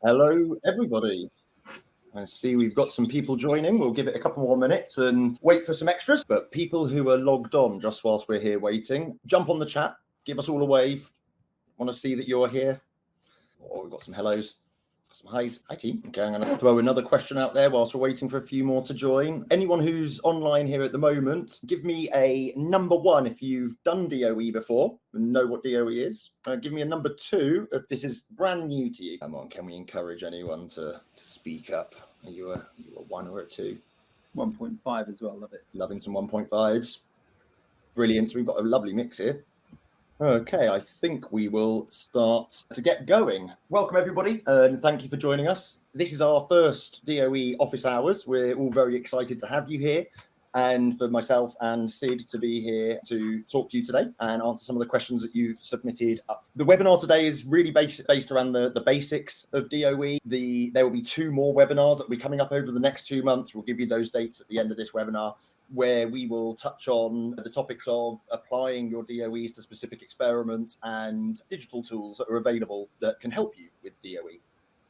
Hello, everybody. I see we've got some people joining. We'll give it a couple more minutes and wait for some extras. But people who are logged on just whilst we're here waiting, jump on the chat, give us all a wave. Want to see that you're here. Oh, we've got some hellos. Some highs. Hi, team. Okay, I'm going to throw another question out there whilst we're waiting for a few more to join. Anyone who's online here at the moment, give me a number one if you've done DOE before and know what DOE is. Give me a number two if this is brand new to you. Come on, can we encourage anyone to speak up? Are you a one or a two? 1.5 as well, love it. Loving some 1.5s. Brilliant. So we've got a lovely mix here. Okay, I think we will start to get going. Welcome, everybody, and thank you for joining us. This is our first DOE Office Hours. We're all very excited to have you here, and for myself and Sid to be here to talk to you today and answer some of the questions that you've submitted up. The webinar today is really based around the basics of DOE. There will be two more webinars that will be coming up over the next 2 months. We'll give you those dates at the end of this webinar, where we will touch on the topics of applying your DOEs to specific experiments and digital tools that are available that can help you with DOE.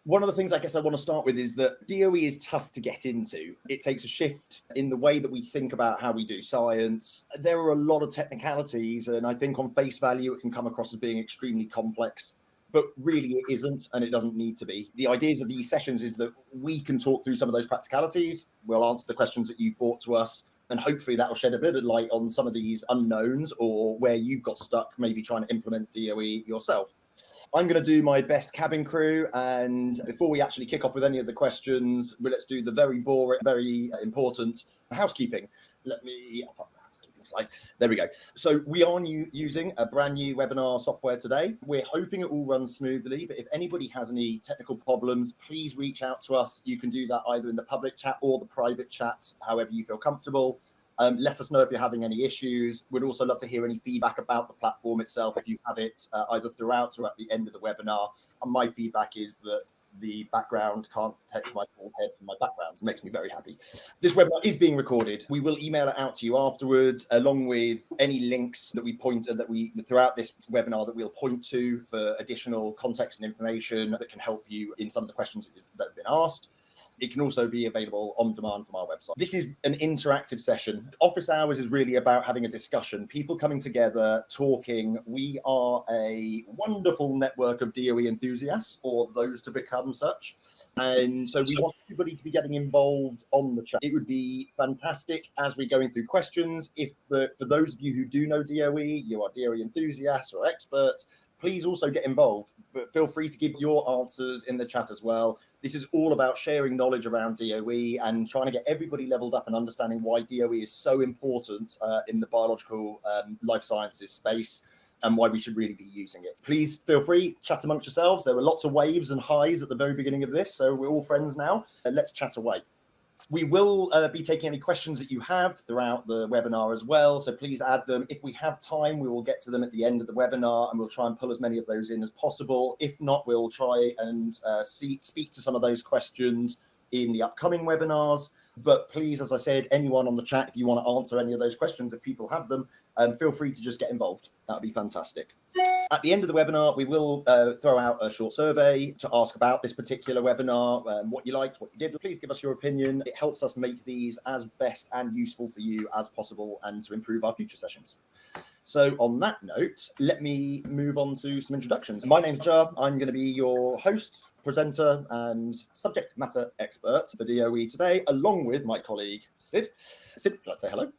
One of the things I guess I want to start with is that DOE is tough to get into. It takes a shift in the way that we think about how we do science. There are a lot of technicalities, and I think on face value, it can come across as being extremely complex. But really it isn't, and it doesn't need to be. The ideas of these sessions is that we can talk through some of those practicalities. We'll answer the questions that you've brought to us, and hopefully that will shed a bit of light on some of these unknowns or where you've got stuck, maybe trying to implement DOE yourself. I'm going to do my best cabin crew, and before we actually kick off with any of the questions, let's do the very boring, very important housekeeping. Let me up the housekeeping slide. There we go. So we are using a brand new webinar software today. We're hoping it all runs smoothly, but if anybody has any technical problems, please reach out to us. You can do that either in the public chat or the private chat, however you feel comfortable. Let us know if you're having any issues. We'd also love to hear any feedback about the platform itself, if you have it either throughout or at the end of the webinar. And my feedback is that the background can't protect my forehead from my background. It makes me very happy. This webinar is being recorded. We will email it out to you afterwards, along with any links that we throughout this webinar that we'll point to for additional context and information that can help you in some of the questions that have been asked. It can also be available on demand from our website. This is an interactive session. Office Hours is really about having a discussion, people coming together, talking. We are a wonderful network of DOE enthusiasts, or those to become such. And so we want everybody to be getting involved on the chat. It would be fantastic as we're going through questions. If for those of you who do know DOE, you are DOE enthusiasts or experts, please also get involved. But feel free to give your answers in the chat as well. This is all about sharing knowledge around DOE and trying to get everybody leveled up and understanding why DOE is so important in the biological life sciences space and why we should really be using it. Please feel free, chat amongst yourselves. There were lots of waves and highs at the very beginning of this, so we're all friends now. Let's chat away. We will be taking any questions that you have throughout the webinar as well, so please add them. If we have time, we will get to them at the end of the webinar, and we'll try and pull as many of those in as possible. If not, we'll try and speak to some of those questions in the upcoming webinars. But please, as I said, anyone on the chat, if you want to answer any of those questions, if people have them, feel free to just get involved. That would be fantastic. At the end of the webinar, we will throw out a short survey to ask about this particular webinar, what you liked, what you did. Please give us your opinion. It helps us make these as best and useful for you as possible and to improve our future sessions. So on that note, let me move on to some introductions. My name's JAJA. I'm going to be your host, presenter, and subject matter expert for DOE today, along with my colleague, Sid. Sid, would you like to say hello?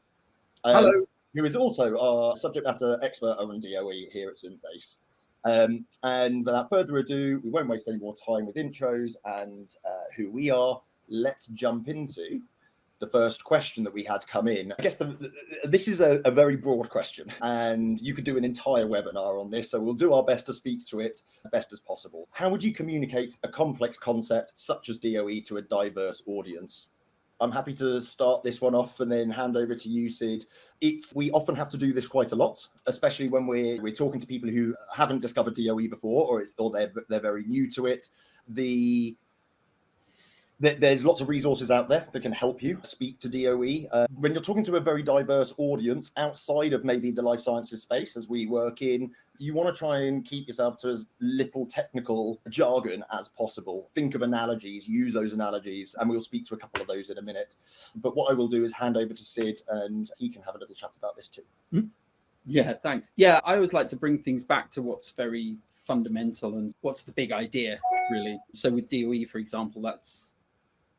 Hello. Who is also our subject matter expert on DOE here at Synthace. And without further ado, we won't waste any more time with intros and who we are. Let's jump into the first question that we had come in. I guess this is a very broad question, and you could do an entire webinar on this, so we'll do our best to speak to it as best as possible. How would you communicate a complex concept such as DOE to a diverse audience? I'm happy to start this one off and then hand over to you, Sid. We often have to do this quite a lot, especially when we're talking to people who haven't discovered DOE before, or they're very new to it. The There's lots of resources out there that can help you speak to DOE. When you're talking to a very diverse audience outside of maybe the life sciences space, as we work in, you want to try and keep yourself to as little technical jargon as possible. Think of analogies, use those analogies, and we'll speak to a couple of those in a minute. But what I will do is hand over to Sid, and he can have a little chat about this too. Yeah, thanks. Yeah, I always like to bring things back to what's very fundamental and what's the big idea, really. So with DOE, for example, that's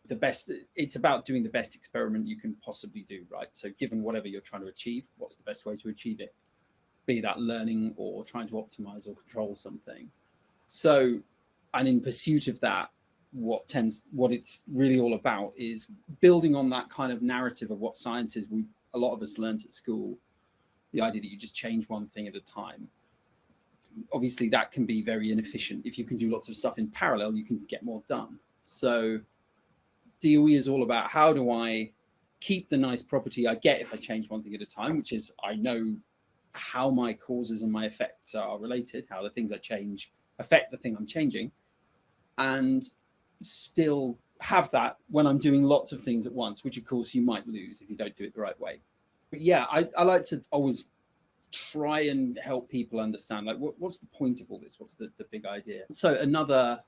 the best. It's about doing the best experiment you can possibly do, right? So given whatever you're trying to achieve, what's the best way to achieve it? Be that learning or trying to optimize or control something. So, and in pursuit of that, what it's really all about is building on that kind of narrative of what science is. A lot of us learned at school, the idea that you just change one thing at a time. Obviously, that can be very inefficient. If you can do lots of stuff in parallel, you can get more done. So DOE is all about, how do I keep the nice property I get if I change one thing at a time, which is I know how my causes and my effects are related, how the things I change affect the thing I'm changing, and still have that when I'm doing lots of things at once, which of course you might lose if you don't do it the right way. But yeah, I like to always try and help people understand, like, what's the point of all this? What's the big idea? So another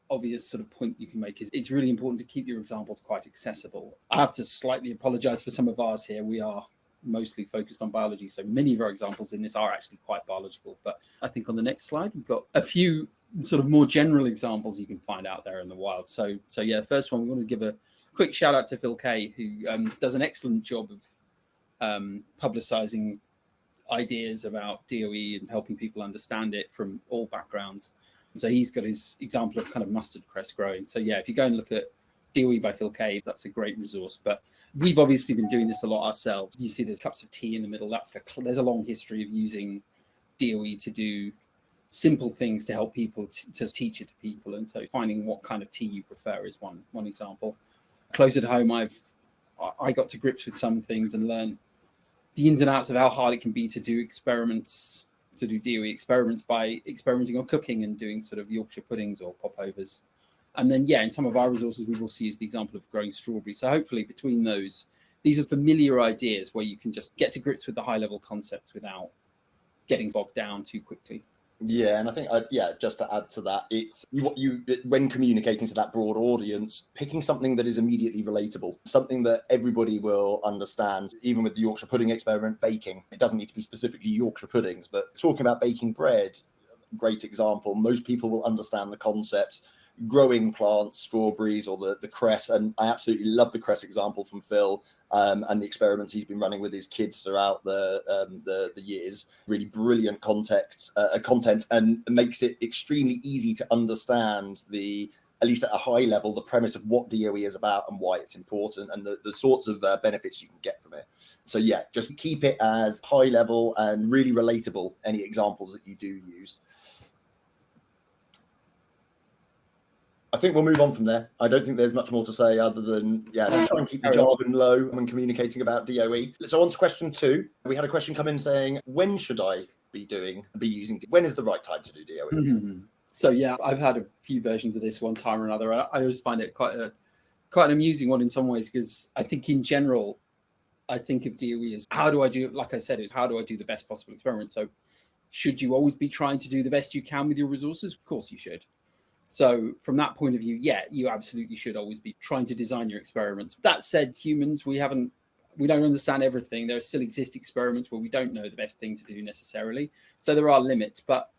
obvious sort of point you can make is it's really important to keep your examples quite accessible. I have to slightly apologize for some of ours here. We are mostly focused on biology, so many of our examples in this are actually quite biological. But I think on the next slide, we've got a few sort of more general examples you can find out there in the wild. So yeah, the first one, we want to give a quick shout out to Phil Kay, who does an excellent job of publicizing ideas about DOE and helping people understand it from all backgrounds. So he's got his example of kind of mustard cress growing. So yeah, if you go and look at DOE by Phil Kay, that's a great resource. But we've obviously been doing this a lot ourselves. You see there's cups of tea in the middle. There's a long history of using DOE to do simple things to help people to teach it to people. And so finding what kind of tea you prefer is one example. Close at home, I got to grips with some things and learned the ins and outs of how hard it can be to do experiments, to do DOE experiments by experimenting on cooking and doing sort of Yorkshire puddings or popovers. And then, yeah, in some of our resources, we've also used the example of growing strawberries. So hopefully between those, these are familiar ideas where you can just get to grips with the high level concepts without getting bogged down too quickly. Yeah, and I think, just to add to that, it's when communicating to that broad audience, picking something that is immediately relatable, something that everybody will understand. Even with the Yorkshire pudding experiment, baking, it doesn't need to be specifically Yorkshire puddings, but talking about baking bread, great example. Most people will understand the concepts. Growing plants, strawberries, or the cress, and I absolutely love the cress example from Phil, and the experiments he's been running with his kids throughout the years. Really brilliant content, and makes it extremely easy to understand at least at a high level, the premise of what DOE is about and why it's important, and the sorts of benefits you can get from it. So yeah, just keep it as high level and really relatable, any examples that you do use. I think we'll move on from there. I don't think there's much more to say other than, just try and keep the jargon low when communicating about DOE. So on to question 2. We had a question come in saying, when should I be using, when is the right time to do DOE? Mm-hmm. So yeah, I've had a few versions of this one time or another. I always find it quite an amusing one in some ways, because I think in general, I think of DOE as, how do I do, like I said, how do I do the best possible experiment? So should you always be trying to do the best you can with your resources? Of course you should. So from that point of view, yeah, you absolutely should always be trying to design your experiments. That said, humans, we don't understand everything. There still exist experiments where we don't know the best thing to do necessarily. So there are limits. But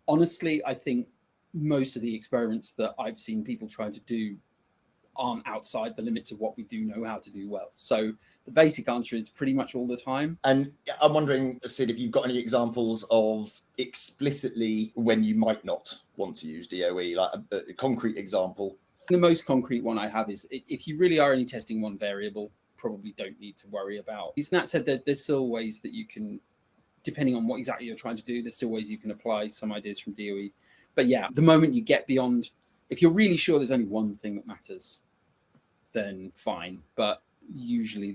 honestly, I think most of the experiments that I've seen people trying to do aren't outside the limits of what we do know how to do well. So the basic answer is pretty much all the time. And I'm wondering, Sid, if you've got any examples of explicitly when you might not want to use DOE, like a concrete example. The most concrete one I have is, if you really are only testing one variable, probably don't need to worry about. That said, there's still ways that you can, depending on what exactly you're trying to do, there's still ways you can apply some ideas from DOE. But yeah, the moment you get beyond, if you're really sure there's only one thing that matters, then fine. But usually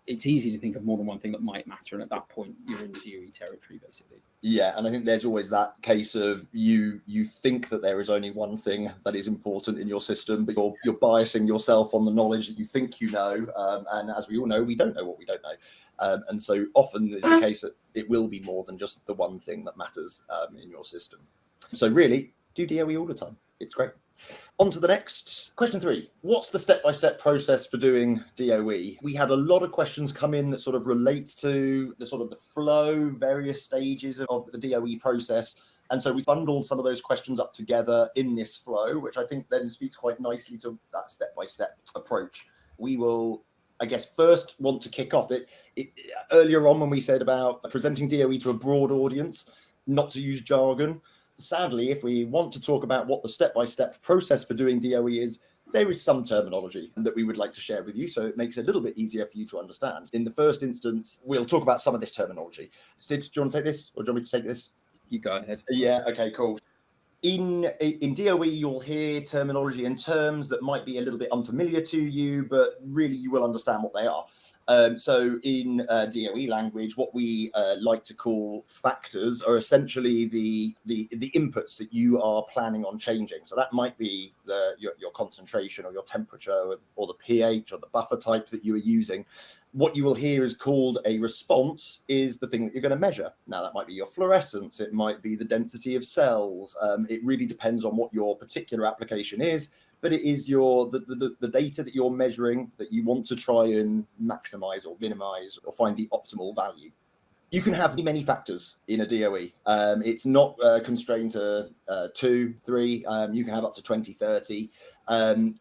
it's easy to think of more than one thing that might matter, and at that point you're in the DOE territory basically. Yeah, and I think there's always that case of you think that there is only one thing that is important in your system, but you're biasing yourself on the knowledge that you think you know, and as we all know, we don't know what we don't know, and so often it's the case that it will be more than just the one thing that matters in your system. So really, do DOE all the time. It's great. On to the next. Question 3. What's the step-by-step process for doing DOE? We had a lot of questions come in that sort of relate to the sort of the flow, various stages of the DOE process. And so we bundled some of those questions up together in this flow, which I think then speaks quite nicely to that step-by-step approach. We will, I guess, first want to kick off earlier on when we said about presenting DOE to a broad audience, not to use jargon. Sadly, if we want to talk about what the step-by-step process for doing DOE is, there is some terminology that we would like to share with you, so it makes it a little bit easier for you to understand. In the first instance, we'll talk about some of this terminology. Sid, do you want to take this, or do you want me to take this? You go ahead. Yeah, okay, cool. In DOE, you'll hear terminology and terms that might be a little bit unfamiliar to you, but really you will understand what they are. So in DOE language, what we like to call factors are essentially the inputs that you are planning on changing. So that might be your concentration or your temperature or the pH or the buffer type that you are using. What you will hear is called a response is the thing that you're going to measure. Now, that might be your fluorescence. It might be the density of cells. It really depends on what your particular application is, but it is the data that you're measuring that you want to try and maximize or minimize or find the optimal value. You can have many factors in a DOE. It's not constrained to 2, 3. You can have up to 20, 30.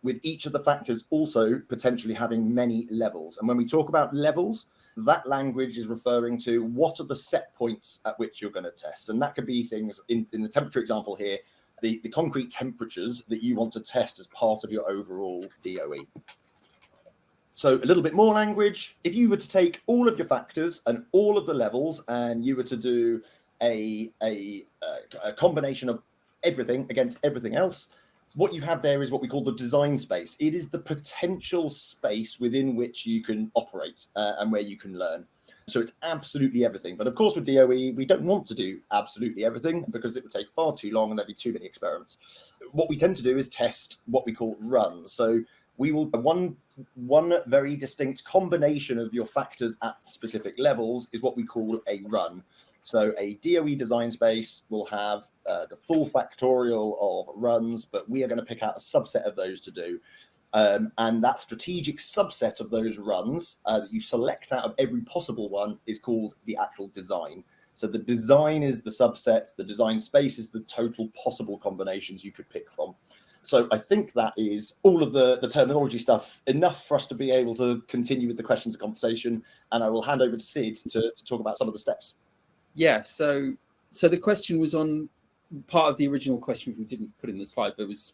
With each of the factors also potentially having many levels. And when we talk about levels, that language is referring to what are the set points at which you're going to test. And that could be things in the temperature example here, the concrete temperatures that you want to test as part of your overall DOE. So a little bit more language. If you were to take all of your factors and all of the levels and you were to do a combination of everything against everything else, what you have there is what we call the design space. It is the potential space within which you can operate and where you can learn. So it's absolutely everything. But of course, with DOE, we don't want to do absolutely everything because it would take far too long and there'd be too many experiments. What we tend to do is test what we call runs. So we will one very distinct combination of your factors at specific levels is what we call a run. So a DOE design space will have the full factorial of runs, but we are going to pick out a subset of those to do. And that strategic subset of those runs that you select out of every possible one is called the actual design. So the design is the subset, the design space is the total possible combinations you could pick from. So I think that is all of the terminology stuff enough for us to be able to continue with the questions and conversation. And I will hand over to Sid to talk about some of the steps. Yeah, so the question was on part of the original question we didn't put in the slide, but it was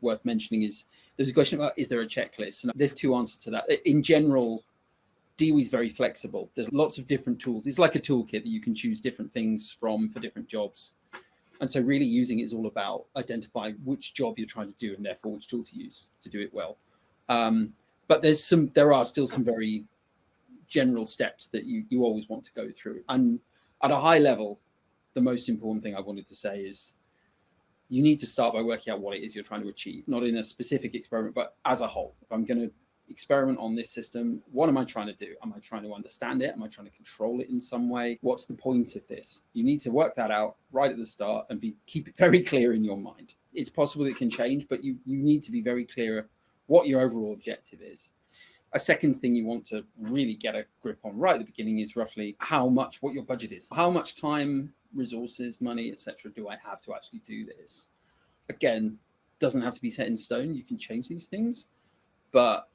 worth mentioning is there's a question about is there a checklist? And there's two answers to that. In general, DOE is very flexible. There's lots of different tools. It's like a toolkit that you can choose different things from for different jobs. And so really using it is all about identifying which job you're trying to do and therefore which tool to use to do it well. But there are still some very general steps that you always want to go through. And at a high level, the most important thing I wanted to say is you need to start by working out what it is you're trying to achieve, not in a specific experiment, but as a whole. If I'm going to experiment on this system, what am I trying to do? Am I trying to understand it? Am I trying to control it in some way? What's the point of this? You need to work that out right at the start and keep it very clear in your mind. It's possible it can change, but you need to be very clear what your overall objective is. A second thing you want to really get a grip on right at the beginning is roughly what your budget is. How much time, resources, money, etc. do I have to actually do this? Again, doesn't have to be set in stone. You can change these things, but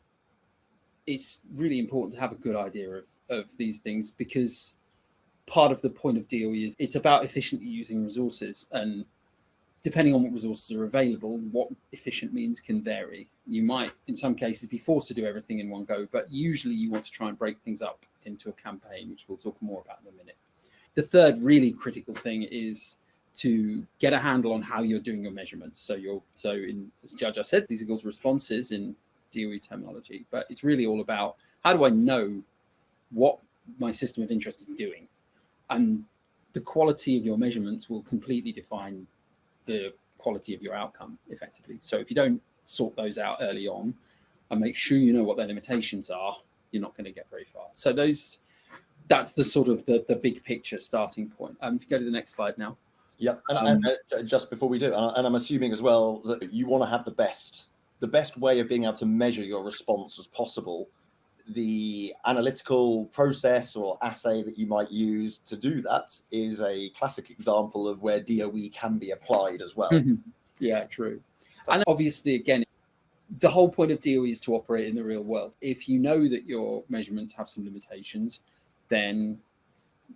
it's really important to have a good idea of these things, because part of the point of DOE is it's about efficiently using resources, and depending on what resources are available, what efficient means can vary. You might, in some cases, be forced to do everything in one go, but usually you want to try and break things up into a campaign, which we'll talk more about in a minute. The third really critical thing is to get a handle on how you're doing your measurements. So as JAJA said, these are called responses in DOE terminology, but it's really all about how do I know what my system of interest is doing. And the quality of your measurements will completely define the quality of your outcome effectively. So if you don't sort those out early on and make sure you know what their limitations are, you're not going to get very far. So that's the sort of the big picture starting point. If you go to the next slide now. Yeah, and just before we do, and I'm assuming as well that you want to have the best way of being able to measure your response as possible. The analytical process or assay that you might use to do that is a classic example of where DOE can be applied as well. Yeah, true. And obviously, again, the whole point of DOE is to operate in the real world. If you know that your measurements have some limitations, then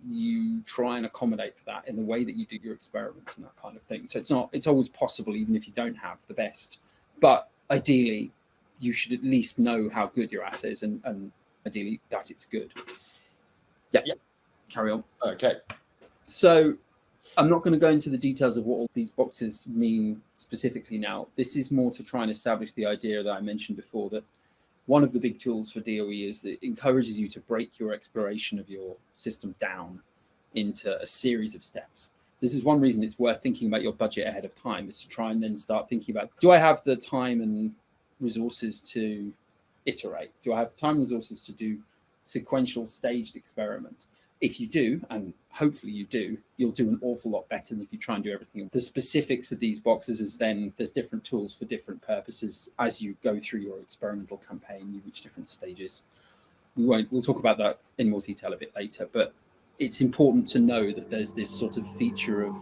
you try and accommodate for that in the way that you do your experiments and that kind of thing. So it's always possible, even if you don't have the best. But ideally, you should at least know how good your assay is, and ideally that it's good. Yeah. Carry on. Okay. So I'm not going to go into the details of what all these boxes mean specifically now. This is more to try and establish the idea that I mentioned before, that one of the big tools for DOE is that it encourages you to break your exploration of your system down into a series of steps. This is one reason it's worth thinking about your budget ahead of time, is to try and then start thinking about, do I have the time and resources to iterate? Do I have the time and resources to do sequential staged experiments? If you do, and hopefully you do, you'll do an awful lot better than if you try and do everything. The specifics of these boxes is then there's different tools for different purposes. As you go through your experimental campaign, you reach different stages. We'll talk about that in more detail a bit later, but it's important to know that there's this sort of feature of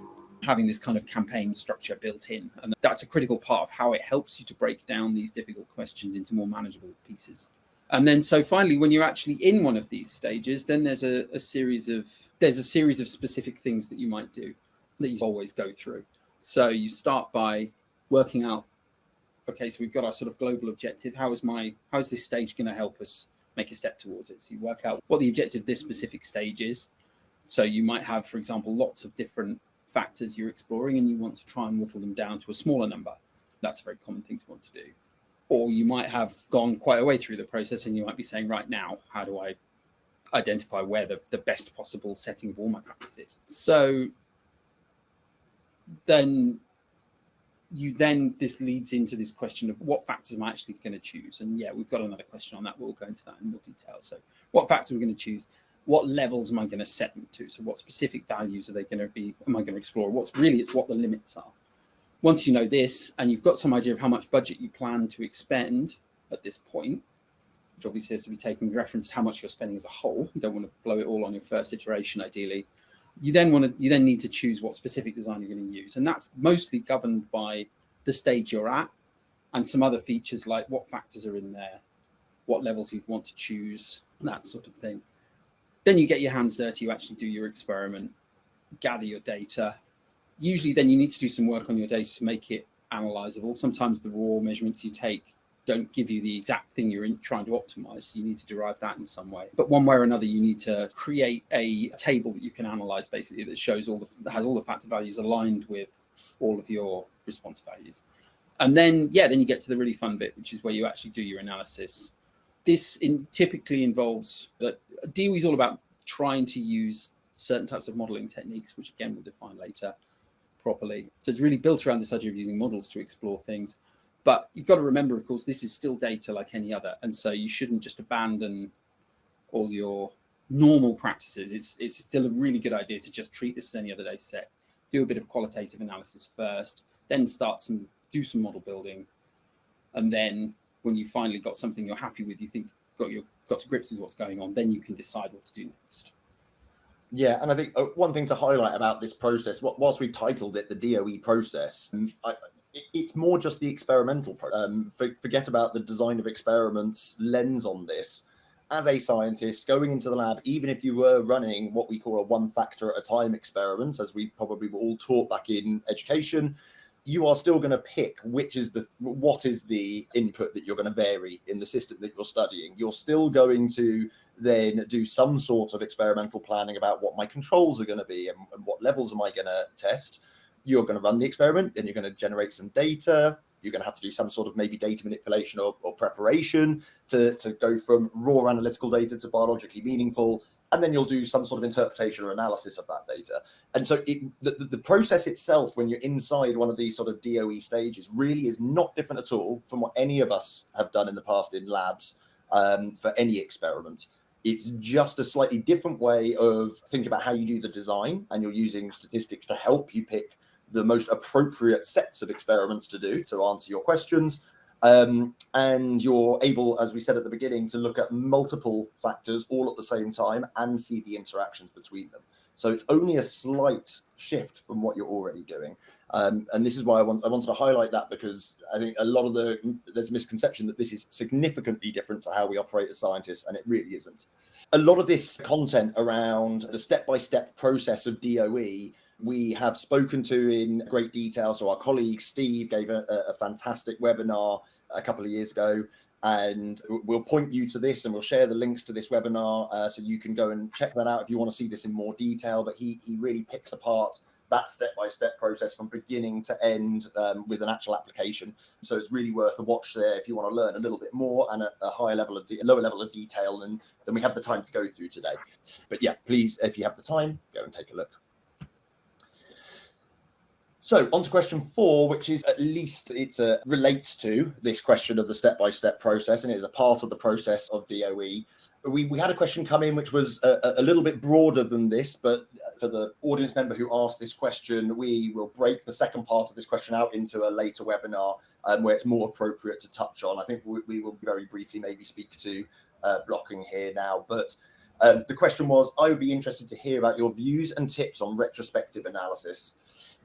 having this kind of campaign structure built in. And that's a critical part of how it helps you to break down these difficult questions into more manageable pieces. And then, so finally, when you're actually in one of these stages, then there's a series of specific things that you might do that you always go through. So you start by working out, okay, so we've got our sort of global objective. How is this stage going to help us make a step towards it? So you work out what the objective of this specific stage is. So you might have, for example, lots of different factors you're exploring, and you want to try and whittle them down to a smaller number. That's a very common thing to want to do. Or you might have gone quite a way through the process, and you might be saying, right now, how do I identify where the best possible setting of all my factors is? So then this leads into this question of what factors am I actually going to choose? And yeah, we've got another question on that. We'll go into that in more detail. So what factors are we going to choose? What levels am I going to set them to? So what specific values am I going to explore? It's what the limits are. Once you know this, and you've got some idea of how much budget you plan to expend at this point, which obviously has to be taken with reference to how much you're spending as a whole. You don't want to blow it all on your first iteration, ideally. You then need to choose what specific design you're going to use. And that's mostly governed by the stage you're at and some other features like what factors are in there, what levels you'd want to choose, that sort of thing. Then you get your hands dirty, you actually do your experiment, gather your data. Usually then you need to do some work on your data to make it analyzable. Sometimes the raw measurements you take don't give you the exact thing you're trying to optimize. So you need to derive that in some way. But one way or another, you need to create a table that you can analyze, basically, that shows that has all the factor values aligned with all of your response values. And then, then you get to the really fun bit, which is where you actually do your analysis. This typically involves that DOE is all about trying to use certain types of modeling techniques, which again we'll define later properly. So it's really built around this idea of using models to explore things. But you've got to remember, of course, this is still data like any other. And so you shouldn't just abandon all your normal practices. It's still a really good idea to just treat this as any other data set, do a bit of qualitative analysis first, then do some model building. And then when you finally got something you're happy with, you think got to grips with what's going on, then you can decide what to do next. Yeah, and I think one thing to highlight about this process, whilst we've titled it the DOE process, it's more just the experimental process. Forget about the design of experiments lens on this. As a scientist going into the lab, even if you were running what we call a one factor at a time experiment, as we probably were all taught back in education, you are still going to pick what is the input that you're going to vary in the system that you're studying. You're still going to then do some sort of experimental planning about what my controls are going to be and what levels am I going to test. You're going to run the experiment, then you're going to generate some data. you're going to have to do some sort of maybe data manipulation or preparation to go from raw analytical data to biologically meaningful. And then you'll do some sort of interpretation or analysis of that data. And so the process itself, when you're inside one of these sort of DOE stages, really is not different at all from what any of us have done in the past in labs for any experiment. It's just a slightly different way of thinking about how you do the design, and you're using statistics to help you pick the most appropriate sets of experiments to do to answer your questions. And you're able, as we said at the beginning, to look at multiple factors all at the same time and see the interactions between them. So it's only a slight shift from what you're already doing. And this is why I wanted to highlight that, because I think there's a misconception that this is significantly different to how we operate as scientists, and it really isn't. A lot of this content around the step-by-step process of DOE we have spoken to in great detail. So our colleague Steve gave a fantastic webinar a couple of years ago, and we'll point you to this, and we'll share the links to this webinar so you can go and check that out if you want to see this in more detail. But he really picks apart that step-by-step process from beginning to end with an actual application. So it's really worth a watch there if you want to learn a little bit more and a lower level of detail than we have the time to go through today. But yeah, please, if you have the time, go and take a look. So on to question 4, which is relates to this question of the step-by-step process, and it is a part of the process of DOE. We had a question come in which was a little bit broader than this, but for the audience member who asked this question, we will break the second part of this question out into a later webinar where it's more appropriate to touch on. I think we will very briefly maybe speak to blocking here now, but the question was, I would be interested to hear about your views and tips on retrospective analysis.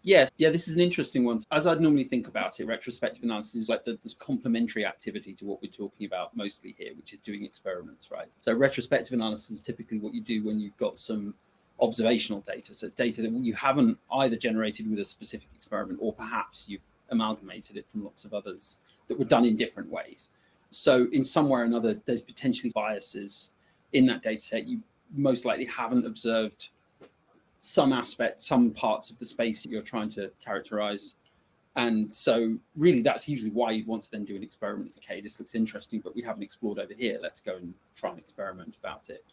Yes, this is an interesting one. As I'd normally think about it, retrospective analysis is like this complementary activity to what we're talking about mostly here, which is doing experiments, right? So retrospective analysis is typically what you do when you've got some observational data. So it's data that you haven't either generated with a specific experiment, or perhaps you've amalgamated it from lots of others that were done in different ways. So in some way or another, there's potentially biases in that data set. You most likely haven't observed some parts of the space that you're trying to characterize. And so really that's usually why you'd want to then do an experiment. Okay, this looks interesting, but we haven't explored over here. Let's go and try and experiment about it.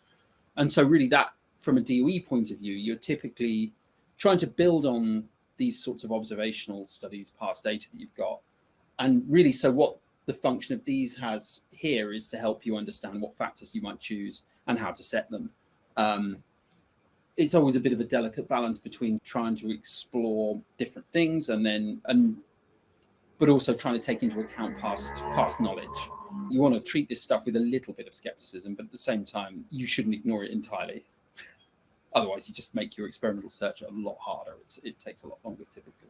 And so really that, from a DOE point of view, you're typically trying to build on these sorts of observational studies, past data that you've got. And really, so what the function of these has here is to help you understand what factors you might choose and how to set them. It's always a bit of a delicate balance between trying to explore different things but also trying to take into account past knowledge. You want to treat this stuff with a little bit of skepticism, but at the same time, you shouldn't ignore it entirely. Otherwise, you just make your experimental search a lot harder. It takes a lot longer typically.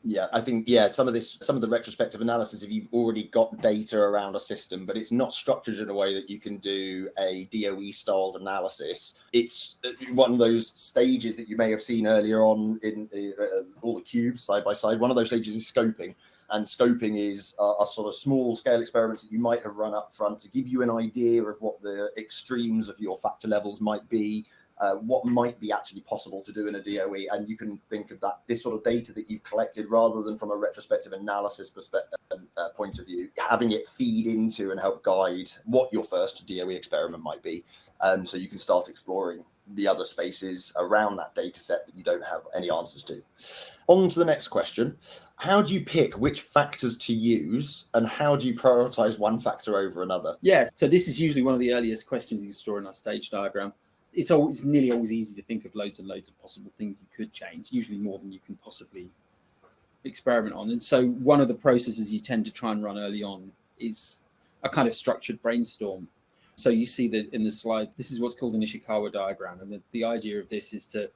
Yeah, I think, some of the retrospective analysis, if you've already got data around a system, but it's not structured in a way that you can do a DOE styled analysis. It's one of those stages that you may have seen earlier on in all the cubes side by side. One of those stages is scoping. And scoping is a sort of small scale experiments that you might have run up front to give you an idea of what the extremes of your factor levels might be. What might be actually possible to do in a DOE, and you can think of this sort of data that you've collected, rather than from a retrospective analysis point of view, having it feed into and help guide what your first DOE experiment might be, so you can start exploring the other spaces around that data set that you don't have any answers to. On to the next question. How do you pick which factors to use, and how do you prioritize one factor over another? Yeah, so this is usually one of the earliest questions you store in our stage diagram. It's nearly always easy to think of loads and loads of possible things you could change, usually more than you can possibly experiment on. And so one of the processes you tend to try and run early on is a kind of structured brainstorm. So you see that in the slide, this is what's called an Ishikawa diagram. And the idea of this is to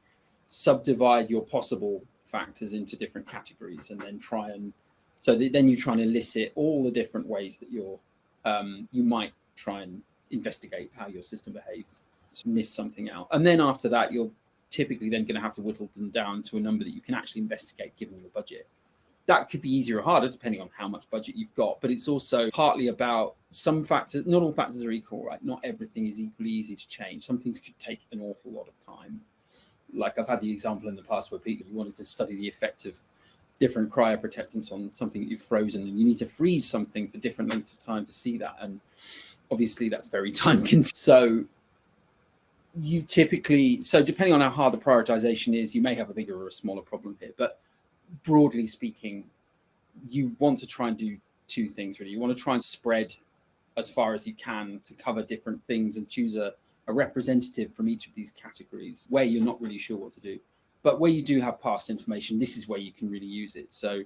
subdivide your possible factors into different categories, and then then you try and elicit all the different ways that you might try and investigate how your system behaves. Miss something out, and then after that you're typically then going to have to whittle them down to a number that you can actually investigate given your budget. That could be easier or harder depending on how much budget you've got, but it's also partly about some factors. Not all factors are equal, right? Not everything is equally easy to change. Some things could take an awful lot of time. Like I've had the example in the past where people wanted to study the effect of different cryoprotectants on something that you've frozen, and you need to freeze something for different lengths of time to see that. And obviously that's very time consuming. So you typically, so depending on how hard the prioritization is, you may have a bigger or a smaller problem here. But broadly speaking, you want to try and do two things really. You want to try and spread as far as you can to cover different things and choose a representative from each of these categories where you're not really sure what to do. But where you do have past information, this is where you can really use it. So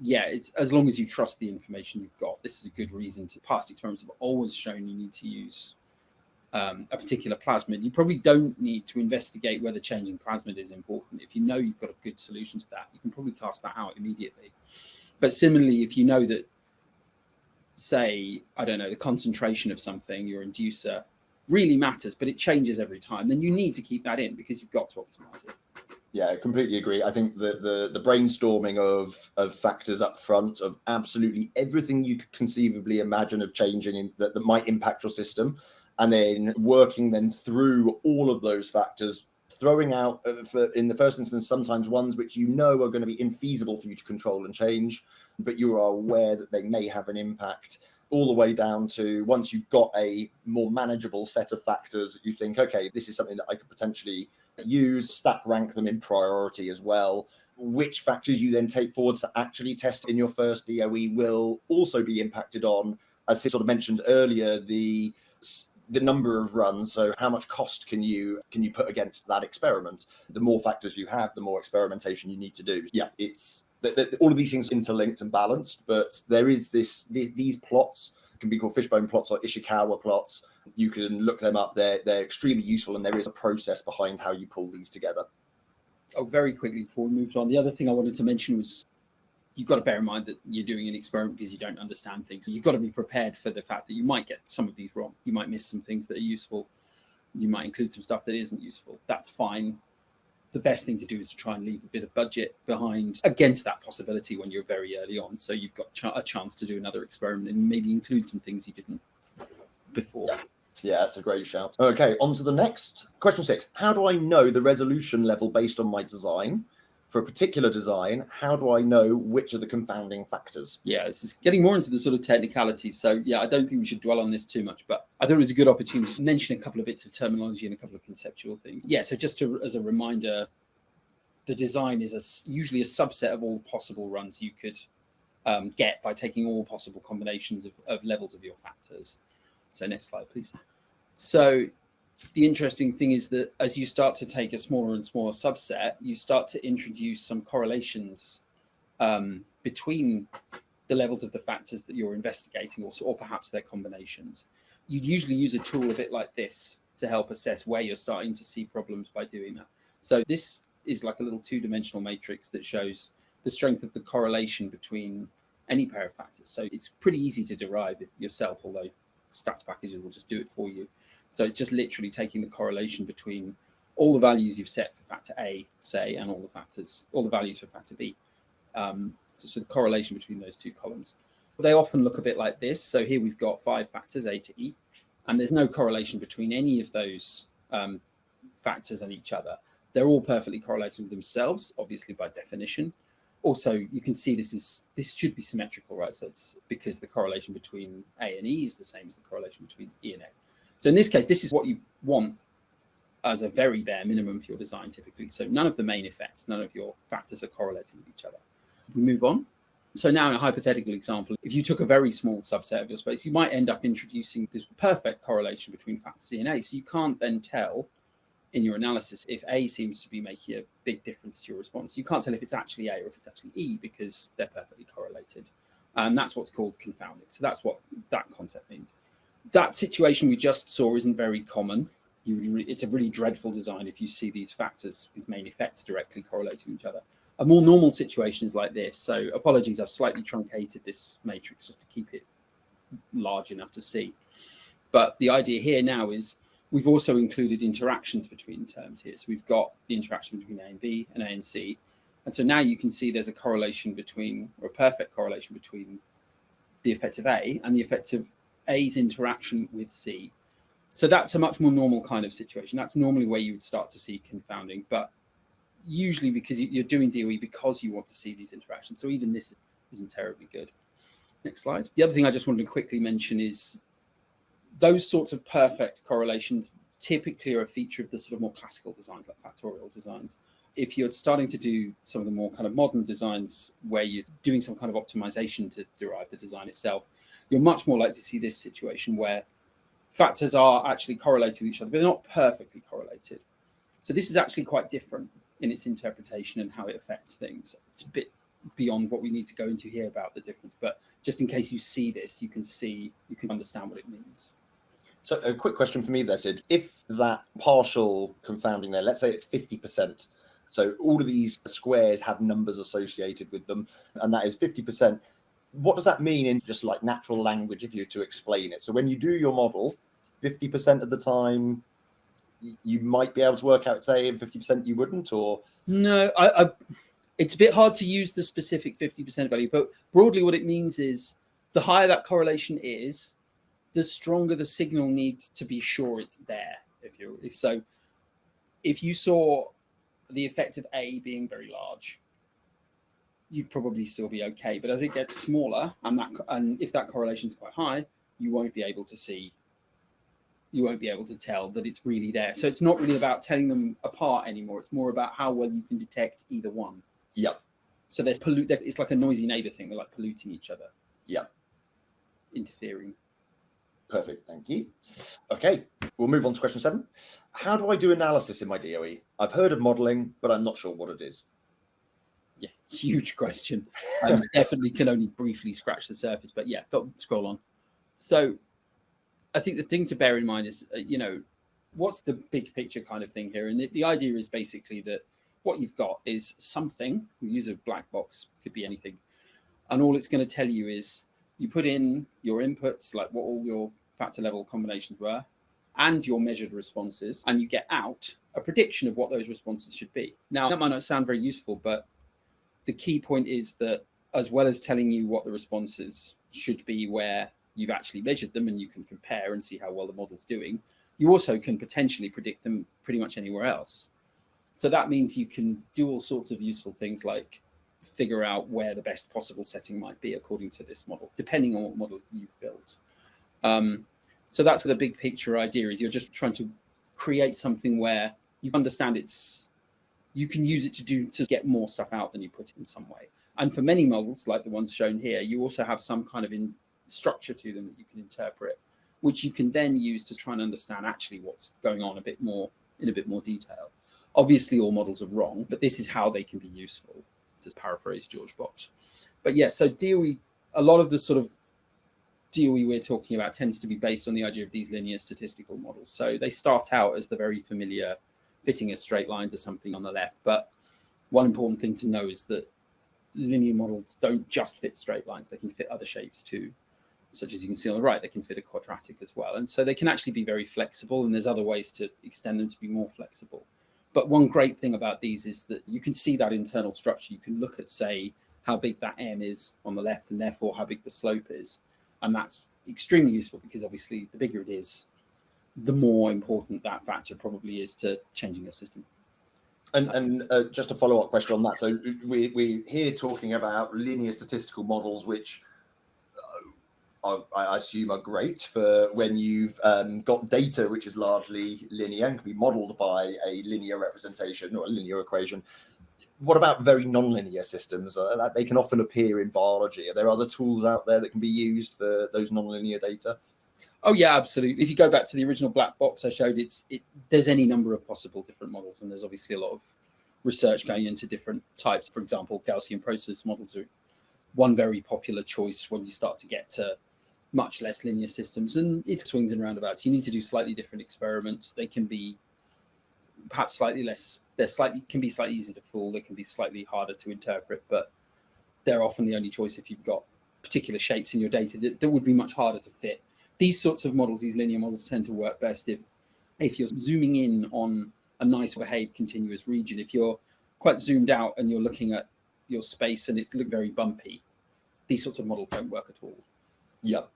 yeah, it's as long as you trust the information you've got, this is a good reason to. Past experiments have always shown you need to use a particular plasmid. You probably don't need to investigate whether changing plasmid is important. If you know you've got a good solution to that, you can probably cast that out immediately. But similarly, if you know that, say, I don't know, the concentration of something, your inducer, really matters, but it changes every time, then you need to keep that in because you've got to optimize it. Yeah, I completely agree. I think the brainstorming of factors up front, of absolutely everything you could conceivably imagine of changing that might impact your system, and then working then through all of those factors, throwing out, in the first instance, sometimes ones which you know are going to be infeasible for you to control and change, but you are aware that they may have an impact, all the way down to once you've got a more manageable set of factors that you think, okay, this is something that I could potentially use, stack rank them in priority as well. Which factors you then take forwards to actually test in your first DOE will also be impacted on, as sort of mentioned earlier, the number of runs. So how much cost can you put against that experiment? The more factors you have, the more experimentation you need to do. Yeah, it's all of these things interlinked and balanced, but there is these plots can be called fishbone plots or Ishikawa plots. You can look them up. They're extremely useful, and there is a process behind how you pull these together. Oh, very quickly before we moved on, the other thing I wanted to mention was you've got to bear in mind that you're doing an experiment because you don't understand things. You've got to be prepared for the fact that you might get some of these wrong. You might miss some things that are useful. You might include some stuff that isn't useful. That's fine. The best thing to do is to try and leave a bit of budget behind against that possibility when you're very early on. So you've got a chance to do another experiment and maybe include some things you didn't before. Yeah, that's a great shout. Okay, on to the next. Question 6. How do I know the resolution level based on my design? For a particular design, how do I know which are the confounding factors? Yeah, this is getting more into the sort of technicalities. So yeah, I don't think we should dwell on this too much, but I thought it was a good opportunity to mention a couple of bits of terminology and a couple of conceptual things. Yeah, so just as a reminder, the design is usually a subset of all possible runs you could get by taking all possible combinations of levels of your factors. So next slide, please. So the interesting thing is that as you start to take a smaller and smaller subset, you start to introduce some correlations between the levels of the factors that you're investigating, or perhaps their combinations. You'd usually use a tool a bit like this to help assess where you're starting to see problems by doing that. So this is like a little two-dimensional matrix that shows the strength of the correlation between any pair of factors. So it's pretty easy to derive it yourself, although stats packages will just do it for you. So it's just literally taking the correlation between all the values you've set for factor A, say, and all the values for factor B. So the correlation between those two columns. They often look a bit like this. So here we've got 5 factors, A to E, and there's no correlation between any of those factors and each other. They're all perfectly correlated with themselves, obviously by definition. Also, you can see this should be symmetrical, right? So it's because the correlation between A and E is the same as the correlation between E and A. So in this case, this is what you want as a very bare minimum for your design typically. So none of the main effects, none of your factors are correlating with each other. If we move on. So now in a hypothetical example, if you took a very small subset of your space, you might end up introducing this perfect correlation between factor C and A. So you can't then tell in your analysis if A seems to be making a big difference to your response. You can't tell if it's actually A or if it's actually E because they're perfectly correlated. And that's what's called confounding. So that's what that concept means. That situation we just saw isn't very common. It's a really dreadful design if you see these factors, these main effects directly correlating with each other. A more normal situation is like this. So apologies, I've slightly truncated this matrix just to keep it large enough to see. But the idea here now is we've also included interactions between terms here. So we've got the interaction between A and B and A and C. And so now you can see there's a correlation between, or a perfect correlation between the effect of A and the effect of A's interaction with C. So that's a much more normal kind of situation. That's normally where you would start to see confounding, but usually because you're doing DOE because you want to see these interactions. So even this isn't terribly good. Next slide. The other thing I just wanted to quickly mention is those sorts of perfect correlations typically are a feature of the sort of more classical designs, like factorial designs. If you're starting to do some of the more kind of modern designs where you're doing some kind of optimization to derive the design itself, you're much more likely to see this situation where factors are actually correlated with each other, but they're not perfectly correlated. So this is actually quite different in its interpretation and how it affects things. It's a bit beyond what we need to go into here about the difference, but just in case you see this, you can understand what it means. So a quick question for me there, Sid. If that partial confounding there, let's say it's 50%, so all of these squares have numbers associated with them, and that is 50%. What does that mean in just like natural language if you were to explain it? So when you do your model, 50% of the time, you might be able to work out, say, and 50% you wouldn't, or? No, it's a bit hard to use the specific 50% value, but broadly what it means is the higher that correlation is, the stronger the signal needs to be sure it's there. If you saw the effect of A being very large, you'd probably still be okay. But as it gets smaller, and if that correlation is quite high, you won't be able to tell that it's really there. So it's not really about telling them apart anymore. It's more about how well you can detect either one. Yep. So it's like a noisy neighbor thing. They're like polluting each other. Yep. Interfering. Perfect, thank you. Okay, we'll move on to question 7. How do I do analysis in my DOE? I've heard of modeling, but I'm not sure what it is. Yeah, huge question. I definitely can only briefly scratch the surface, but yeah, scroll on. So I think the thing to bear in mind is, what's the big picture kind of thing here? And the idea is basically that what you've got is something, we use a black box, could be anything. And all it's going to tell you is you put in your inputs, like what all your factor level combinations were, and your measured responses, and you get out a prediction of what those responses should be. Now, that might not sound very useful, but the key point is that as well as telling you what the responses should be where you've actually measured them and you can compare and see how well the model's doing, you also can potentially predict them pretty much anywhere else. So that means you can do all sorts of useful things like figure out where the best possible setting might be according to this model, depending on what model you've built. So that's the big picture idea, is you're just trying to create something where you understand you can use it to get more stuff out than you put in some way. And for many models, like the ones shown here, you also have some kind of structure to them that you can interpret, which you can then use to try and understand actually what's going on in a bit more detail. Obviously, all models are wrong, but this is how they can be useful, to paraphrase George Box. But yeah, so DOE, a lot of the sort of DOE we're talking about tends to be based on the idea of these linear statistical models. So they start out as the very familiar fitting a straight line to something on the left. But one important thing to know is that linear models don't just fit straight lines. They can fit other shapes too, such as you can see on the right. They can fit a quadratic as well. And so they can actually be very flexible, and there's other ways to extend them to be more flexible. But one great thing about these is that you can see that internal structure. You can look at, say, how big that m is on the left, and therefore how big the slope is. And that's extremely useful because obviously the bigger it is, the more important that factor probably is to changing your system. And just a follow-up question on that. So we're here talking about linear statistical models, which I assume are great for when you've got data which is largely linear and can be modeled by a linear representation or a linear equation. What about very non-linear systems? They can often appear in biology. Are there other tools out there that can be used for those non-linear data? Oh yeah, absolutely. If you go back to the original black box I showed, there's any number of possible different models, and there's obviously a lot of research going into different types. For example, Gaussian process models are one very popular choice when you start to get to much less linear systems, and it swings and roundabouts. You need to do slightly different experiments. They can be perhaps slightly less, can be slightly easier to fool. They can be slightly harder to interpret, but they're often the only choice if you've got particular shapes in your data that would be much harder to fit. These sorts of models, these linear models, tend to work best if you're zooming in on a nice behaved continuous region. If you're quite zoomed out and you're looking at your space and it's looking very bumpy, these sorts of models don't work at all. Yep.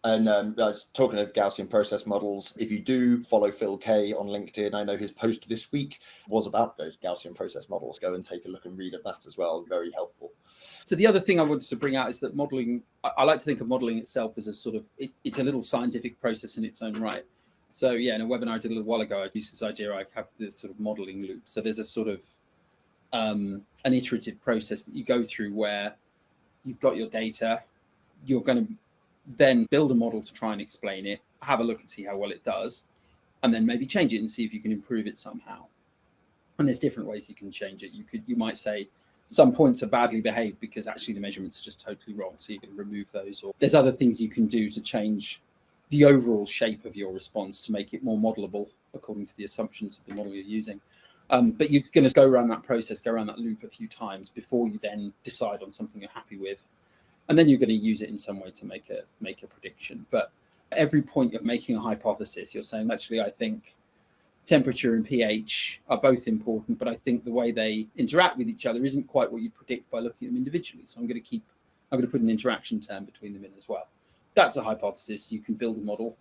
And talking of Gaussian process models, if you do follow Phil Kay on LinkedIn, I know his post this week was about those Gaussian process models. Go and take a look and read at that as well. Very helpful. So the other thing I wanted to bring out is that modeling, I like to think of modeling itself as a sort of, it's a little scientific process in its own right. So yeah, in a webinar I did a little while ago, I used this idea, I have this sort of modeling loop. So there's a sort of an iterative process that you go through where you've got your data, you're going to then build a model to try and explain it, have a look and see how well it does, and then maybe change it and see if you can improve it somehow. And there's different ways you can change it. You might say some points are badly behaved because actually the measurements are just totally wrong, so you can remove those. Or there's other things you can do to change the overall shape of your response to make it more modelable according to the assumptions of the model you're using. But you're going to go around that process, go around that loop a few times before you then decide on something you're happy with. And then you're going to use it in some way to make a prediction. But at every point you're making a hypothesis, you're saying, actually, I think temperature and pH are both important, but I think the way they interact with each other isn't quite what you predict by looking at them individually. So I'm going to put an interaction term between them in as well. That's a hypothesis. You can build a model.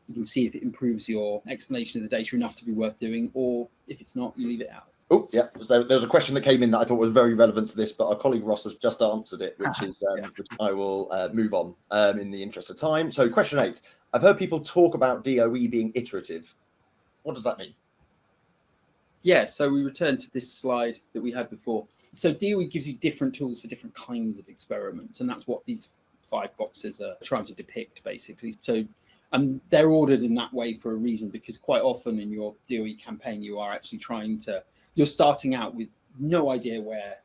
You can see if it improves your explanation of the data enough to be worth doing, or if it's not, you leave it out. Oh, yeah. There was a question that came in that I thought was very relevant to this, but our colleague Ross has just answered it, which which I will move on in the interest of time. So question 8. I've heard people talk about DOE being iterative. What does that mean? Yeah, so we return to this slide that we had before. So DOE gives you different tools for different kinds of experiments, and that's what these 5 boxes are trying to depict, basically. So they're ordered in that way for a reason, because quite often in your DOE campaign, you are actually you're starting out with no idea where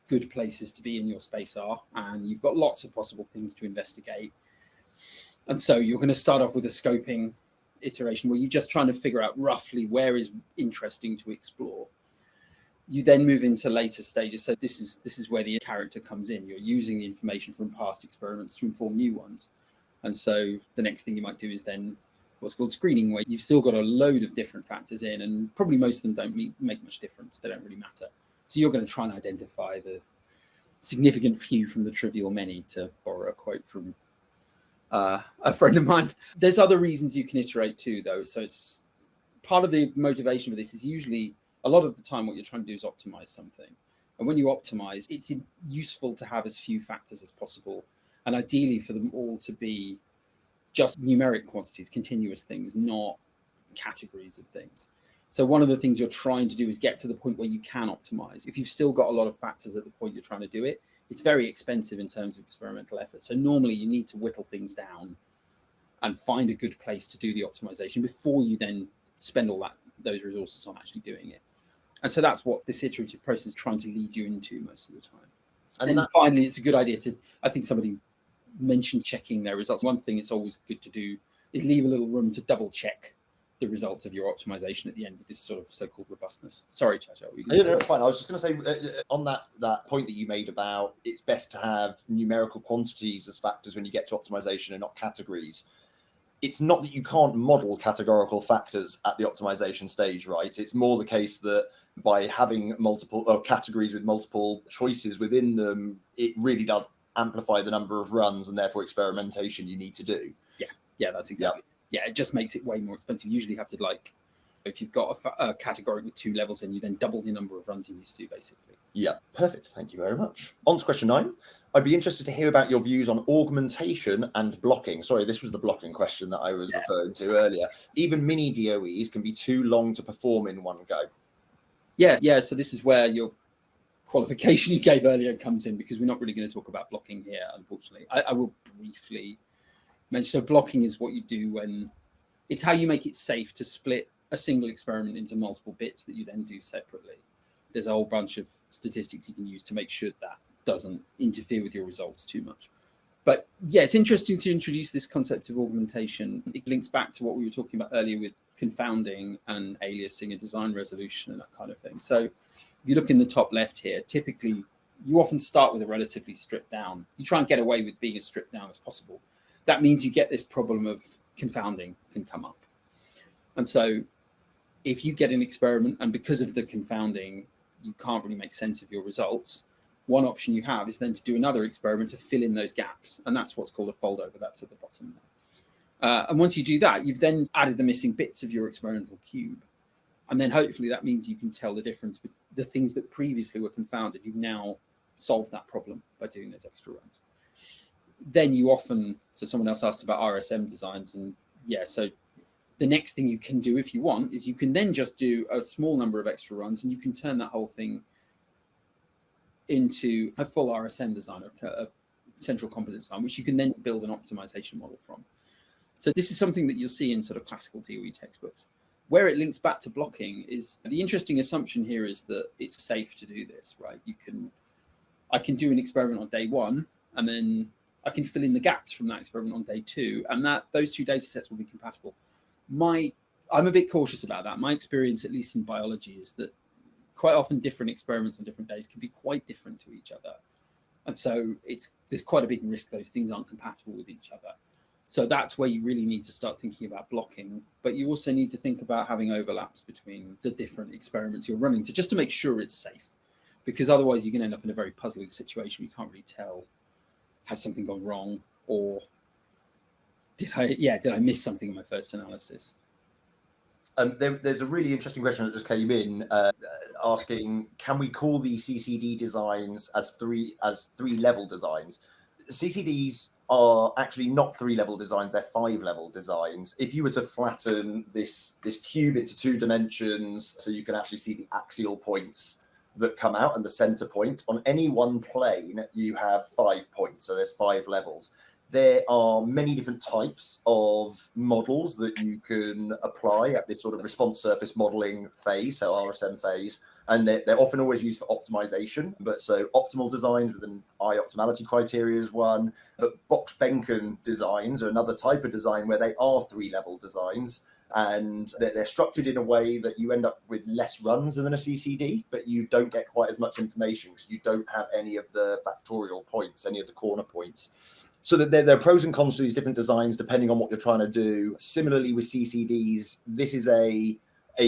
good places to be in your space are, and you've got lots of possible things to investigate. And so you're going to start off with a scoping iteration where you're just trying to figure out roughly where is interesting to explore. You then move into later stages. So this is where the character comes in. You're using the information from past experiments to inform new ones. And so the next thing you might do is then what's called screening, where you've still got a load of different factors in, and probably most of them don't make much difference. They don't really matter. So you're going to try and identify the significant few from the trivial many, to borrow a quote from a friend of mine. There's other reasons you can iterate too, though. So it's part of the motivation for this is usually a lot of the time what you're trying to do is optimize something. And when you optimize, it's useful to have as few factors as possible, and ideally for them all to be just numeric quantities, continuous things, not categories of things. So one of the things you're trying to do is get to the point where you can optimize. If you've still got a lot of factors at the point you're trying to do it, it's very expensive in terms of experimental effort. So normally you need to whittle things down and find a good place to do the optimization before you then spend those resources on actually doing it. And so that's what this iterative process is trying to lead you into most of the time. And then finally, it's a good idea I think somebody mentioned checking their results. One thing it's always good to do is leave a little room to double check the results of your optimization at the end with this sort of so-called robustness. Sorry, JAJA. No, fine. I was just going to say on that point that you made about it's best to have numerical quantities as factors when you get to optimization and not categories. It's not that you can't model categorical factors at the optimization stage, right? It's more the case that by having multiple categories with multiple choices within them, it really does amplify the number of runs and therefore experimentation you need to do. Yeah, that's exactly. Yeah, it just makes it way more expensive. You usually have to, if you've got a category with 2 levels, then you then double the number of runs you need to do, basically. Yeah, perfect. Thank you very much. On to question 9. I'd be interested to hear about your views on augmentation and blocking. Sorry, this was the blocking question that I was referring to earlier. Even mini DOEs can be too long to perform in one go. Yeah. So this is where your qualification you gave earlier comes in, because we're not really going to talk about blocking here, unfortunately. I will briefly mention. So blocking is what you do when it's how you make it safe to split a single experiment into multiple bits that you then do separately. There's a whole bunch of statistics you can use to make sure that doesn't interfere with your results too much. But yeah, it's interesting to introduce this concept of augmentation. It links back to what we were talking about earlier with confounding and aliasing and design resolution and that kind of thing. So if you look in the top left here, typically you often start with a relatively stripped down. You try and get away with being as stripped down as possible. That means you get this problem of confounding can come up. And so if you get an experiment and because of the confounding, you can't really make sense of your results, one option you have is then to do another experiment to fill in those gaps. And that's what's called a foldover. That's at the bottom there. And once you do that, you've then added the missing bits of your experimental cube. And then hopefully that means you can tell the difference with the things that previously were confounded. You've now solved that problem by doing those extra runs. Then you often, so someone else asked about RSM designs, and yeah, so the next thing you can do if you want is you can then just do a small number of extra runs, and you can turn that whole thing into a full RSM design, a central composite design, which you can then build an optimization model from. So this is something that you'll see in sort of classical DOE textbooks. Where it links back to blocking is the interesting assumption here is that it's safe to do this, right? I can do an experiment on day 1, and then I can fill in the gaps from that experiment on day 2, and those 2 data sets will be compatible. I'm a bit cautious about that. My experience, at least in biology, is that quite often different experiments on different days can be quite different to each other. And so there's quite a big risk those things aren't compatible with each other. So that's where you really need to start thinking about blocking. But you also need to think about having overlaps between the different experiments you're running just to make sure it's safe. Because otherwise you can end up in a very puzzling situation. You can't really tell, has something gone wrong, or did I miss something in my first analysis? There's a really interesting question that just came in asking, can we call these CCD designs as three level designs? CCDs are actually not 3-level designs, they're 5-level designs. If you were to flatten this cube into 2 dimensions, so you can actually see the axial points that come out and the center point, on any one plane, you have 5 points. So there's 5 levels. There are many different types of models that you can apply at this sort of response surface modeling phase, so RSM phase, and they're often always used for optimization. But so optimal designs with an eye optimality criteria is one, but Box-Benken designs are another type of design where they are 3-level designs, and they're structured in a way that you end up with less runs than a CCD, but you don't get quite as much information because you don't have any of the factorial points, any of the corner points. So that there are pros and cons to these different designs depending on what you're trying to do. Similarly with CCDs, this is a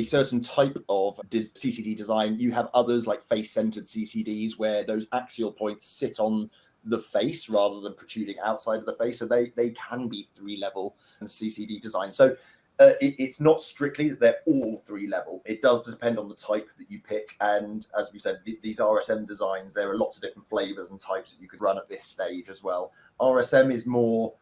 certain type of CCD design. You have others like face-centered CCDs where those axial points sit on the face rather than protruding outside of the face. So they can be 3-level CCD design. So it's not strictly that they're all 3-level. It does depend on the type that you pick. And as we said, these RSM designs, there are lots of different flavors and types that you could run at this stage as well. RSM is more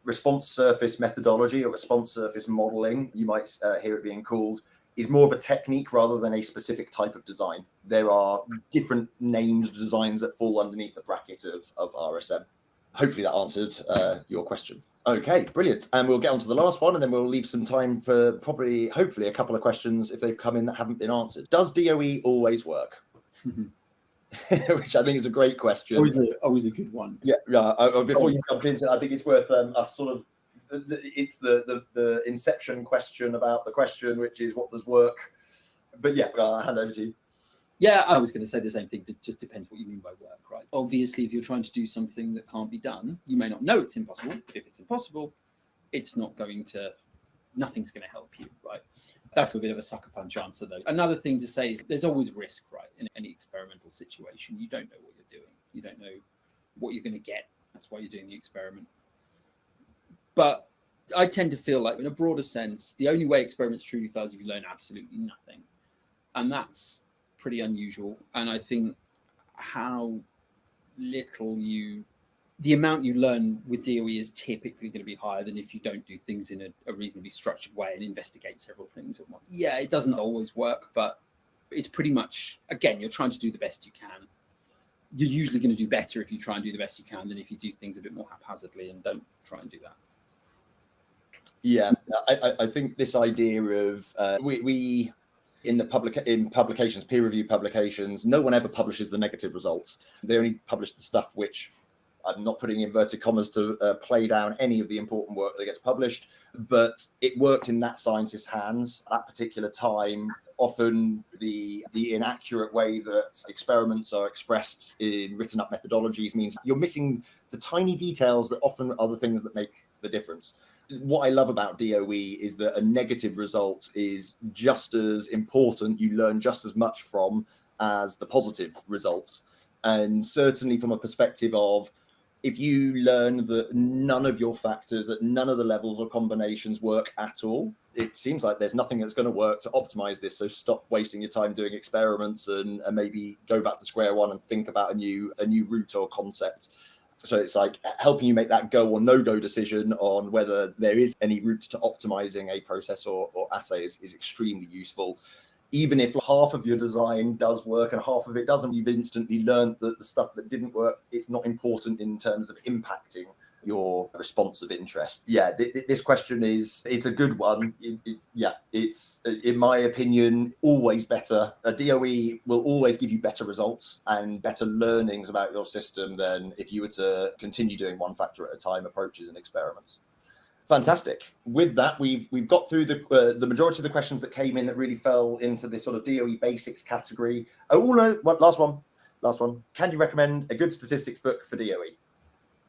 response surface methodology or response surface modeling, you might hear it being called, is more of a technique rather than a specific type of design. There are different named designs that fall underneath the bracket of RSM. Hopefully that answered your question. Okay, brilliant. And we'll get on to the last one, and then we'll leave some time for hopefully a couple of questions if they've come in that haven't been answered. Does DOE always work? Which I think is a great question. Always a good one. Yeah. Before you jump into it, I think it's worth us sort of, it's the inception question about the question, which is what does work? But yeah, I'll hand over to you. Yeah, I was going to say the same thing. It just depends what you mean by work, right? Obviously, if you're trying to do something that can't be done, you may not know it's impossible. If it's impossible, nothing's going to help you, right? That's a bit of a sucker punch answer, though. Another thing to say is there's always risk, right? In any experimental situation, you don't know what you're doing. You don't know what you're going to get. That's why you're doing the experiment. But I tend to feel like, in a broader sense, the only way experiments truly fail is if you learn absolutely nothing. And that's pretty unusual. And I think the amount you learn with DOE is typically going to be higher than if you don't do things in a reasonably structured way and investigate several things at once. Yeah, it doesn't always work, but it's pretty much, again, you're trying to do the best you can. You're usually going to do better if you try and do the best you can than if you do things a bit more haphazardly and don't try and do that. Yeah, I think this idea of in publications, peer review publications, no one ever publishes the negative results. They only publish the stuff which, I'm not putting inverted commas to play down any of the important work that gets published, but it worked in that scientist's hands at that particular time. Often the inaccurate way that experiments are expressed in written up methodologies means you're missing the tiny details that often are the things that make the difference. What I love about DOE is that a negative result is just as important, you learn just as much from as the positive results. And certainly from a perspective of if you learn that none of your factors at none of the levels or combinations work at all, it seems like there's nothing that's going to work to optimize this. So stop wasting your time doing experiments and maybe go back to square one and think about a new route or concept. So it's like helping you make that go or no go decision on whether there is any route to optimizing a process or assay is extremely useful. Even if half of your design does work and half of it doesn't, you've instantly learned that the stuff that didn't work, it's not important in terms of impacting your response of interest. Yeah, this question it's a good one. It's, in my opinion, always better. A DOE will always give you better results and better learnings about your system than if you were to continue doing one factor at a time approaches and experiments. Fantastic. With that, we've got through the majority of the questions that came in that really fell into this sort of DOE basics category. Oh no, last one. Can you recommend a good statistics book for DOE?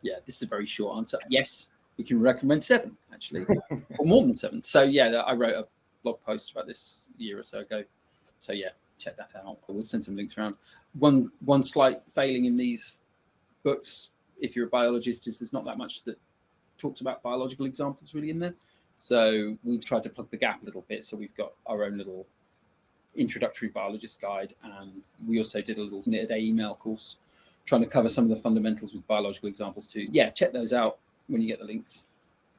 Yeah, this is a very short answer. Yes, we can recommend 7 actually, or more than 7. So yeah, I wrote a blog post about this a year or so ago. So yeah, check that out. I will send some links around. One slight failing in these books, if you're a biologist, is there's not that much that talks about biological examples really in there. So we've tried to plug the gap a little bit. So we've got our own little introductory biologist guide, and we also did a little knit-a-day email course trying to cover some of the fundamentals with biological examples too. Yeah, check those out when you get the links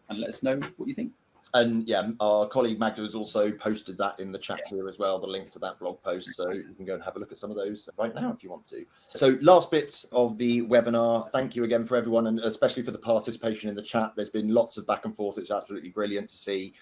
and let us know what you think. And yeah, our colleague Magda has also posted that in the chat here as well, the link to that blog post. So you can go and have a look at some of those right now if you want to. So last bits of the webinar. Thank you again for everyone, and especially for the participation in the chat. There's been lots of back and forth. It's absolutely brilliant to see.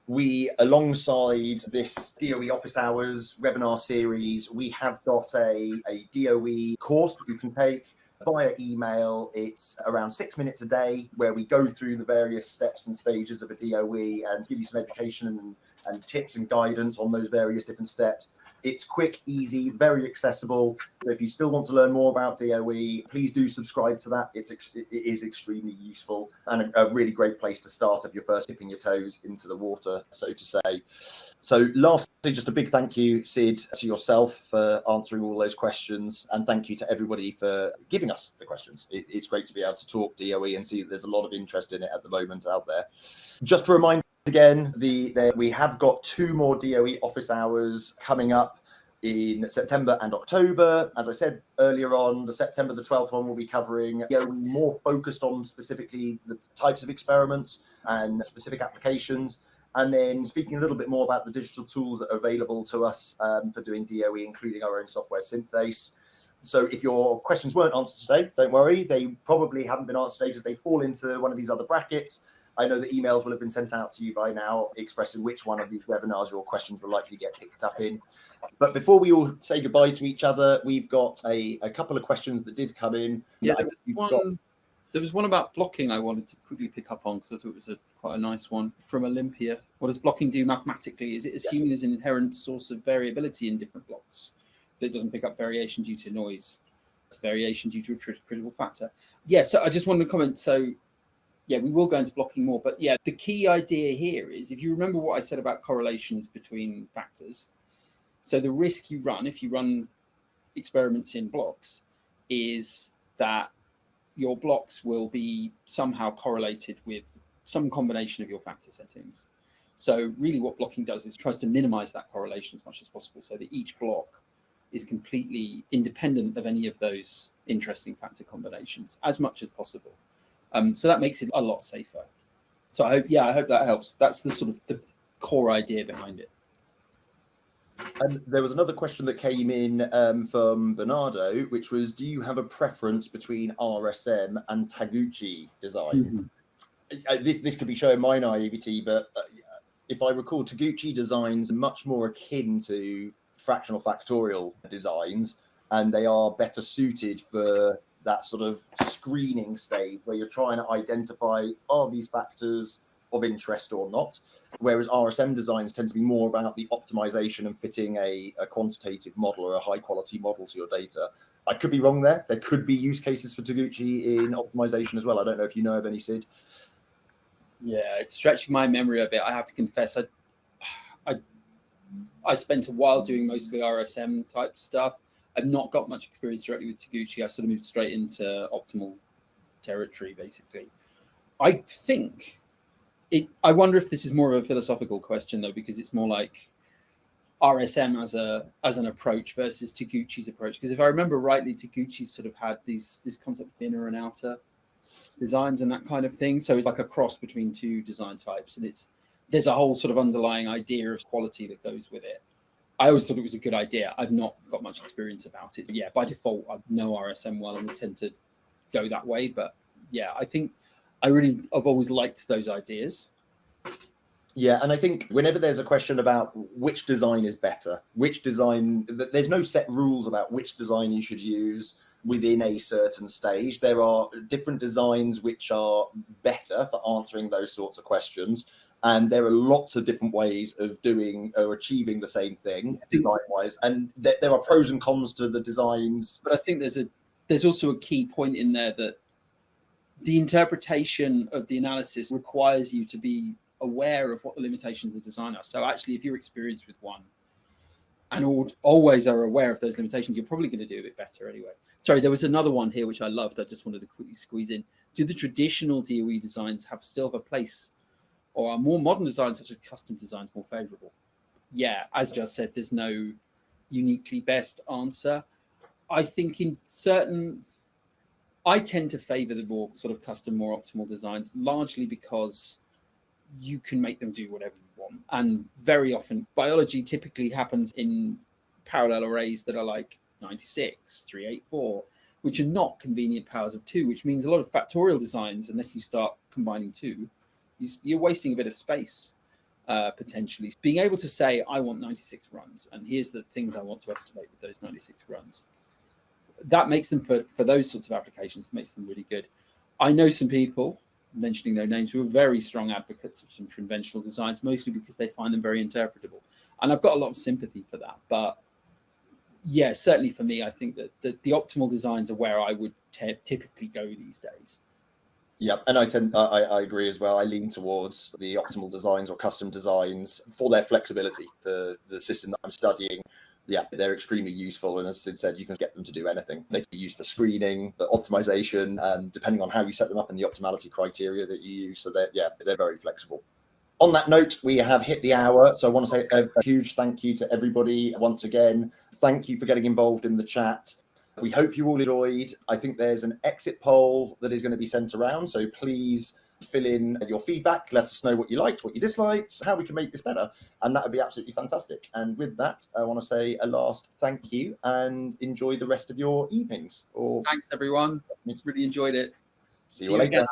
We, alongside this DOE Office Hours webinar series, we have got a DOE course that you can take via email. It's around 6 minutes a day where we go through the various steps and stages of a DOE and give you some education and tips and guidance on those various different steps. It's quick, easy, very accessible. So if you still want to learn more about DOE, please do subscribe to that. It is extremely useful and a really great place to start if you're first dipping your toes into the water, so to say. So lastly, just a big thank you, Sid, to yourself for answering all those questions. And thank you to everybody for giving us the questions. It's great to be able to talk DOE and see that there's a lot of interest in it at the moment out there. Just to remind again, we have got 2 more DOE office hours coming up in September and October. As I said earlier on, the September the 12th one will be covering more focused on specifically the types of experiments and specific applications. And then speaking a little bit more about the digital tools that are available to us for doing DOE, including our own software, Synthace. So if your questions weren't answered today, don't worry. They probably haven't been answered as they fall into one of these other brackets. I know that emails will have been sent out to you by now expressing which one of these webinars your questions will likely get picked up in. But before we all say goodbye to each other, we've got a couple of questions that did come in. Yeah, there was one about blocking I wanted to quickly pick up on because I thought it was quite a nice one from Olympia. What does blocking do mathematically? Is it assuming there's an inherent source of variability in different blocks that it doesn't pick up variation due to noise? It's variation due to a critical factor. Yeah, so I just wanted to comment. So yeah, we will go into blocking more, but yeah, the key idea here is, if you remember what I said about correlations between factors, so the risk you run if you run experiments in blocks is that your blocks will be somehow correlated with some combination of your factor settings. So really what blocking does is tries to minimize that correlation as much as possible so that each block is completely independent of any of those interesting factor combinations as much as possible. So that makes it a lot safer. So I hope that helps. That's the sort of the core idea behind it. And there was another question that came in from Bernardo, which was, do you have a preference between RSM and Taguchi design? Mm-hmm. This could be showing my naivety, but if I recall, Taguchi designs are much more akin to fractional factorial designs, and they are better suited for that sort of screening stage where you're trying to identify, are these factors of interest or not? Whereas RSM designs tend to be more about the optimization and fitting a quantitative model or a high quality model to your data. I could be wrong there. There could be use cases for Taguchi in optimization as well. I don't know if you know of any, Sid. Yeah, it's stretching my memory a bit. I have to confess, I spent a while doing mostly RSM type stuff. I've not got much experience directly with Taguchi. I sort of moved straight into optimal territory, basically. I think I wonder if this is more of a philosophical question, though, because it's more like RSM as an approach versus Taguchi's approach. Because if I remember rightly, Taguchi sort of had this concept of inner and outer designs and that kind of thing. So it's like a cross between two design types, and there's a whole sort of underlying idea of quality that goes with it. I always thought it was a good idea. I've not got much experience about it. Yeah, by default, I know RSM well and I tend to go that way. But yeah, I think I've always liked those ideas. Yeah, and I think whenever there's a question about which design is better, there's no set rules about which design you should use within a certain stage. There are different designs which are better for answering those sorts of questions. And there are lots of different ways of doing or achieving the same thing design-wise. And there are pros and cons to the designs. But I think there's also a key point in there that the interpretation of the analysis requires you to be aware of what the limitations of the design are. So actually, if you're experienced with one and always are aware of those limitations, you're probably going to do a bit better anyway. Sorry, there was another one here which I loved. I just wanted to quickly squeeze in. Do the traditional DOE designs still have a place, or are more modern designs such as custom designs more favorable? Yeah, as just said, there's no uniquely best answer. I think I tend to favor the more sort of custom, more optimal designs, largely because you can make them do whatever you want. And very often, biology typically happens in parallel arrays that are like 96, 384, which are not convenient powers of 2, which means a lot of factorial designs, unless you start combining 2, you're wasting a bit of space, potentially. Being able to say, I want 96 runs, and here's the things I want to estimate with those 96 runs. That makes them, for those sorts of applications, makes them really good. I know some people, mentioning no names, who are very strong advocates of some conventional designs, mostly because they find them very interpretable. And I've got a lot of sympathy for that. But yeah, certainly for me, I think that the optimal designs are where I would typically go these days. Yeah, and I agree as well. I lean towards the optimal designs or custom designs for their flexibility for the system that I'm studying. Yeah, they're extremely useful. And as Sid said, you can get them to do anything. They can be used for screening, for optimization, and depending on how you set them up and the optimality criteria that you use. So they're very flexible. On that note, we have hit the hour. So I want to say a huge thank you to everybody once again. Thank you for getting involved in the chat. We hope you all enjoyed. I think there's an exit poll that is going to be sent around. So please fill in your feedback. Let us know what you liked, what you disliked, how we can make this better. And that would be absolutely fantastic. And with that, I want to say a last thank you and enjoy the rest of your evenings. Thanks, everyone. Really enjoyed it. See you later. Again.